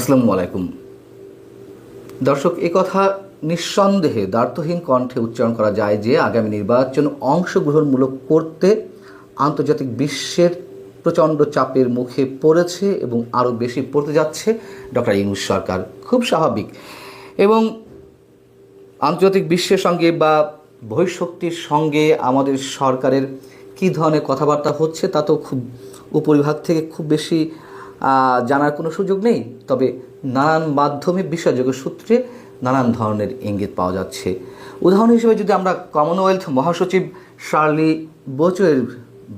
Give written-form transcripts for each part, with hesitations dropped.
আসসালামু আলাইকুম দর্শক, এই কথা নিঃসন্দেহে দ্ব্যর্থহীন কণ্ঠে উচ্চারণ করা যায় যে আগামী নির্বাচন অংশগ্রহণমূলক করতে আন্তর্জাতিক বিশ্বের প্রচণ্ড চাপের মুখে পড়েছে এবং আরও বেশি পড়তে যাচ্ছে ডক্টর ইউনূস সরকার। খুব স্বাভাবিক। এবং আন্তর্জাতিক বিশ্বের সঙ্গে বা বহিঃশক্তির সঙ্গে আমাদের সরকারের কী ধরনের কথাবার্তা হচ্ছে তা তো খুব উপরিভাগ থেকে খুব বেশি জানার কোনো সুযোগ নেই। তবে নানান মাধ্যমে বিশ্বাসযোগ্য সূত্রে নানান ধরনের ইঙ্গিত পাওয়া যাচ্ছে। উদাহরণ হিসেবে যদি আমরা কমনওয়েলথ মহাসচিব শার্লি বোচোয়ের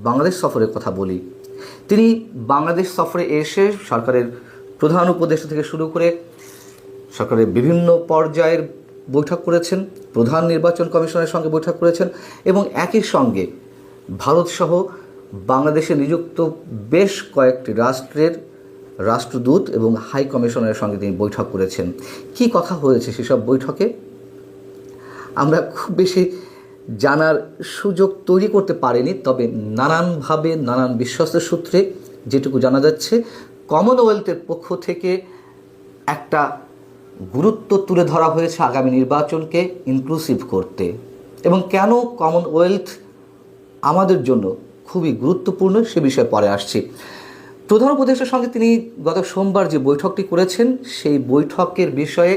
বাংলাদেশ সফরের কথা বলি, তিনি বাংলাদেশ সফরে এসে সরকারের প্রধান উপদেষ্টা থেকে শুরু করে সরকারের বিভিন্ন পর্যায়ের বৈঠক করেছেন, প্রধান নির্বাচন কমিশনের সঙ্গে বৈঠক করেছেন এবং একই সঙ্গে ভারতসহ বাংলাদেশে নিযুক্ত বেশ কয়েকটি রাষ্ট্রের রাষ্ট্রদূত এবং হাই কমিশনারের সঙ্গে তিনি বৈঠক করেছেন। কি কথা হয়েছে সেসব বৈঠকে আমরা খুব বেশি জানার সুযোগ তৈরি করতে পারিনি। তবে নানানভাবে নানান বিশ্বস্ত সূত্রে যেটুকু জানা যাচ্ছে, কমনওয়েলথের পক্ষ থেকে একটা গুরুত্ব তুলে ধরা হয়েছে আগামী নির্বাচনকে ইনক্লুসিভ করতে। এবং কেন কমনওয়েলথ আমাদের জন্য খুবই গুরুত্বপূর্ণ সে বিষয়ে পরে আসছি। প্রধান উপদেষ্টার সঙ্গে তিনি গত সোমবার যে বৈঠকটি করেছেন, সেই বৈঠকের বিষয়ে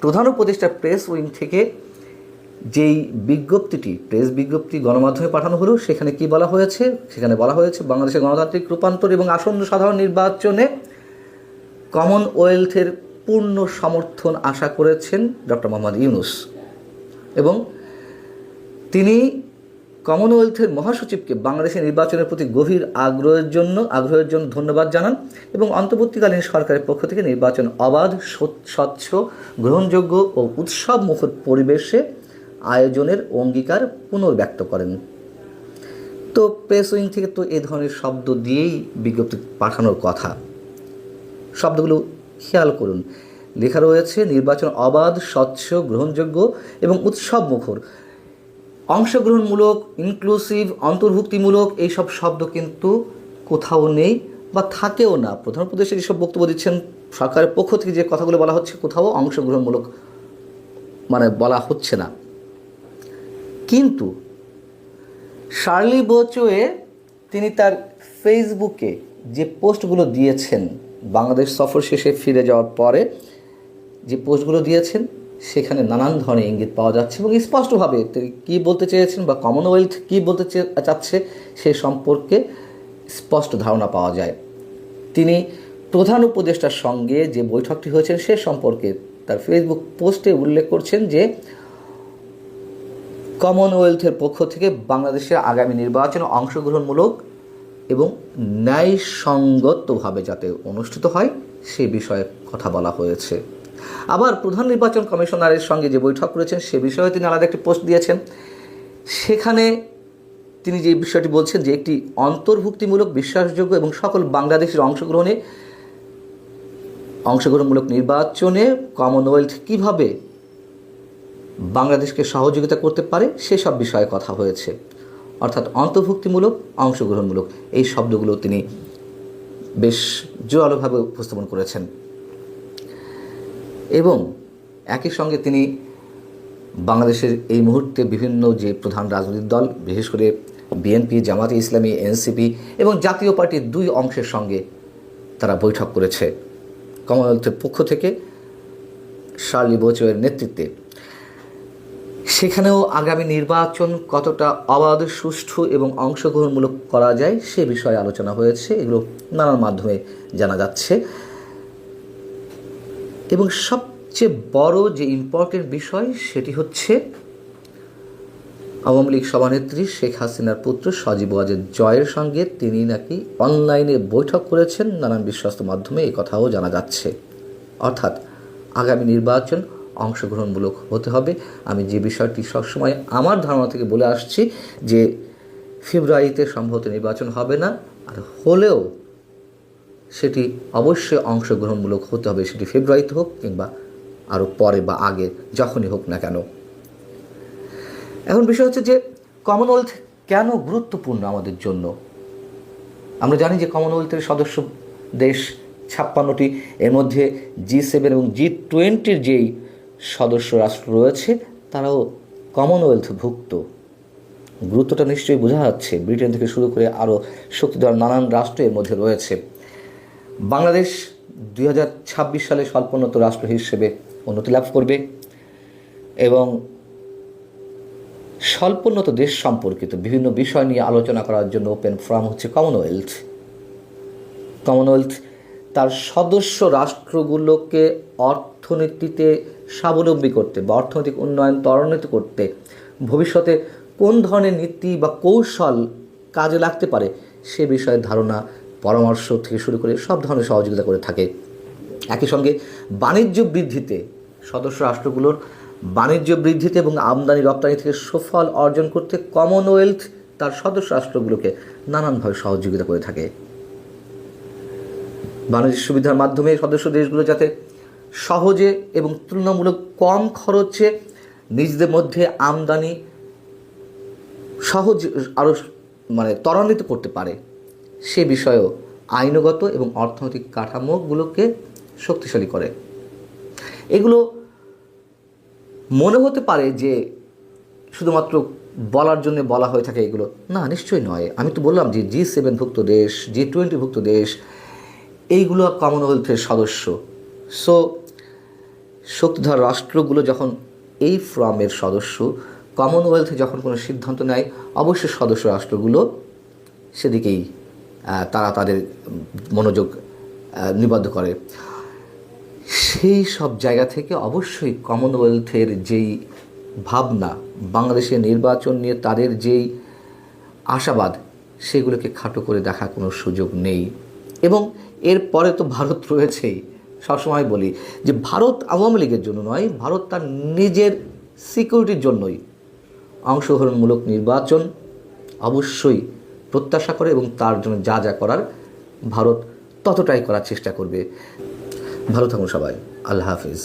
প্রধান উপদেষ্টার প্রেস উইং থেকে যেই প্রেস বিজ্ঞপ্তি গণমাধ্যমে পাঠানো হলো, সেখানে কি বলা হয়েছে? সেখানে বলা হয়েছে বাংলাদেশের গণতান্ত্রিক রূপান্তর এবং আসন্ন সাধারণ নির্বাচনে কমনওয়েলথের পূর্ণ সমর্থন আশা করেছেন ডক্টর মোহাম্মদ ইউনূস এবং তিনি কমনওয়েলথের মহাসচিবকে বাংলাদেশের নির্বাচনের প্রতি গভীর আগ্রহের জন্য ধন্যবাদ জানান এবং অন্তর্বর্তীকালীন সরকারের পক্ষ থেকে নির্বাচন অবাধ, স্বচ্ছ, গ্রহণযোগ্য ও উৎসবমুখর পরিবেশে আয়োজনের অঙ্গীকার পুনর্ব্যক্ত করেন। তো প্রেস উইং থেকে তো এ ধরনের শব্দ দিয়েই বিজ্ঞপ্তি পাঠানোর কথা। শব্দগুলো খেয়াল করুন, লেখা রয়েছে নির্বাচন অবাধ, স্বচ্ছ, গ্রহণযোগ্য এবং উৎসবমুখর। অংশগ্রহণমূলক, ইনক্লুসিভ, অন্তর্ভুক্তিমূলক এইসব শব্দ কিন্তু কোথাও নেই বা থাকেও না। প্রধান উপদেষ্টা যেসব বক্তব্য দিচ্ছেন, সরকারের পক্ষ থেকে যে কথাগুলো বলা হচ্ছে, কোথাও অংশগ্রহণমূলক বলা হচ্ছে না। কিন্তু শার্লি বোচোয়ে তিনি তার ফেসবুকে যে পোস্টগুলো দিয়েছেন, বাংলাদেশ সফর শেষে ফিরে যাওয়ার পরে যে পোস্টগুলো দিয়েছেন, সেখানে নানান ধরনের ইঙ্গিত পাওয়া যাচ্ছে এবং স্পষ্টভাবে কী বলতে চেয়েছেন বা কমনওয়েলথ কী বলতে চাচ্ছে সে সম্পর্কে স্পষ্ট ধারণা পাওয়া যায়। তিনি প্রধান উপদেষ্টার সঙ্গে যে বৈঠকটি হয়েছে সে সম্পর্কে তার ফেসবুক পোস্টে উল্লেখ করছেন যে কমনওয়েলথের পক্ষ থেকে বাংলাদেশের আগামী নির্বাচনে অংশগ্রহণমূলক এবং ন্যায়সঙ্গতভাবে যাতে অনুষ্ঠিত হয় সে বিষয়ে কথা বলা হয়েছে। আবার প্রধান নির্বাচন কমিশনারের সঙ্গে যে বৈঠক করেছেন সে বিষয়ে তিনি আলাদা একটি পোস্ট দিয়েছেন। সেখানে তিনি যে বিষয়টি বলছেন যে একটি অন্তর্ভুক্তিমূলক, বিশ্বাসযোগ্য এবং সকল বাংলাদেশের অংশগ্রহণমূলক নির্বাচনে কমনওয়েলথ কীভাবে বাংলাদেশকে সহযোগিতা করতে পারে সেসব বিষয়ে কথা হয়েছে। অর্থাৎ অন্তর্ভুক্তিমূলক, অংশগ্রহণমূলক এই শব্দগুলো তিনি বেশ জোরালোভাবে উপস্থাপন করেছেন এবং একই সঙ্গে তিনি বাংলাদেশের এই মুহূর্তে বিভিন্ন যে প্রধান রাজনৈতিক দল, বিশেষ করে বিএনপি, জামাতে ইসলামী, এনসিপি এবং জাতীয় পার্টির দুই অংশের সঙ্গে তারা বৈঠক করেছে কমনওয়েলথের পক্ষ থেকে শার্লি বোচোয়ের নেতৃত্বে। সেখানেও আগামী নির্বাচন কতটা অবাধ, সুষ্ঠু এবং অংশগ্রহণমূলক করা যায় সে বিষয়ে আলোচনা হয়েছে। এগুলো নানান মাধ্যমে জানা যাচ্ছে এবং সবচেয়ে বড় যে ইম্পর্টেন্ট বিষয় সেটি হচ্ছে আওয়ামী লীগ সভানেত্রী শেখ হাসিনার পুত্র সজীব ওয়াজেদ জয়ের সঙ্গে তিনি নাকি অনলাইনে বৈঠক করেছেন। নানান বিশ্বস্ত মাধ্যমে এই কথাও জানা যাচ্ছে। অর্থাৎ আগামী নির্বাচন অংশগ্রহণমূলক হতে হবে। আমি যে বিষয়টি সবসময় আমার ধারণা থেকে বলে আসছি যে ফেব্রুয়ারিতে সম্ভবত নির্বাচন হবে না, আর হলেও সেটি অবশ্যই অংশগ্রহণমূলক হতে হবে, সেটি ফেব্রুয়ারিতে হোক কিংবা আরও পরে বা আগে, যখনই হোক না কেন। এখন বিষয় হচ্ছে যে কমনওয়েলথ কেন গুরুত্বপূর্ণ আমাদের জন্য। আমরা জানি যে কমনওয়েলথের সদস্য দেশ 56টি, এর মধ্যে G7 এবং G20 যেই সদস্য রাষ্ট্র রয়েছে তারাও কমনওয়েলথভুক্ত। গুরুত্বটা নিশ্চয়ই বোঝা যাচ্ছে। ব্রিটেন থেকে শুরু করে আরও শক্তিধর নানান রাষ্ট্র এর মধ্যে রয়েছে। বাংলাদেশ 2026 সালে স্বল্পোন্নত রাষ্ট্র হিসেবে উন্নতি লাভ করবে এবং স্বল্পোন্নত দেশ সম্পর্কিত বিভিন্ন বিষয় নিয়ে আলোচনা করার জন্য ওপেন ফোরাম হচ্ছে কমনওয়েলথ। তার সদস্য রাষ্ট্রগুলোকে অর্থনীতিতে স্বাবলম্বী করতে বা অর্থনৈতিক উন্নয়ন ত্বরান্বিত করতে ভবিষ্যতে কোন ধরনের নীতি বা কৌশল কাজে লাগতে পারে সে বিষয়ে ধারণা, পরামর্শ থেকে শুরু করে সব ধরনের সহযোগিতা করে থাকে। একই সঙ্গে বাণিজ্য বৃদ্ধিতে, সদস্য রাষ্ট্রগুলোর বাণিজ্য বৃদ্ধিতে এবং আমদানি রপ্তানি থেকে সুফল অর্জন করতে কমনওয়েলথ তার সদস্য রাষ্ট্রগুলোকে নানানভাবে সহযোগিতা করে থাকে। বাণিজ্য সুবিধার মাধ্যমে সদস্য দেশগুলো যাতে সহজে এবং তুলনামূলক কম খরচে নিজেদের মধ্যে আমদানি আরও ত্বরান্বিত করতে পারে সে বিষয়েও আইনগত এবং অর্থনৈতিক কাঠামোগুলোকে শক্তিশালী করে। এগুলো মনে হতে পারে যে শুধুমাত্র বলার জন্য বলা হয়ে থাকে, এগুলো না, নিশ্চয়ই নয়। আমি তো বললাম যে G7ভুক্ত দেশ, G20ভুক্ত দেশ এইগুলো কমনওয়েলথের সদস্য। সো শক্তিধর রাষ্ট্রগুলো যখন এই ফোরামের সদস্য, কমনওয়েলথে যখন কোনো সিদ্ধান্ত নেয় অবশ্যই সদস্য রাষ্ট্রগুলো সেদিকেই তারা তাদের মনোযোগ নিবদ্ধ করে। সেই সব জায়গা থেকে অবশ্যই কমনওয়েলথের যেই ভাবনা, বাংলাদেশের নির্বাচন নিয়ে তাদের যেই আশাবাদ, সেগুলোকে খাটো করে দেখার কোনো সুযোগ নেই। এবং এরপরে তো ভারত রয়েছেই। সবসময় বলি যে ভারত আওয়ামী লীগের জন্য নয়, ভারত তার নিজের সিকিউরিটির জন্যই অংশগ্রহণমূলক নির্বাচন অবশ্যই প্রত্যাশা করে এবং তার জন্য যা যা করার ভারত ততটাই করার চেষ্টা করবে। ভালো থাকুন সবাই। আল্লাহ হাফিজ।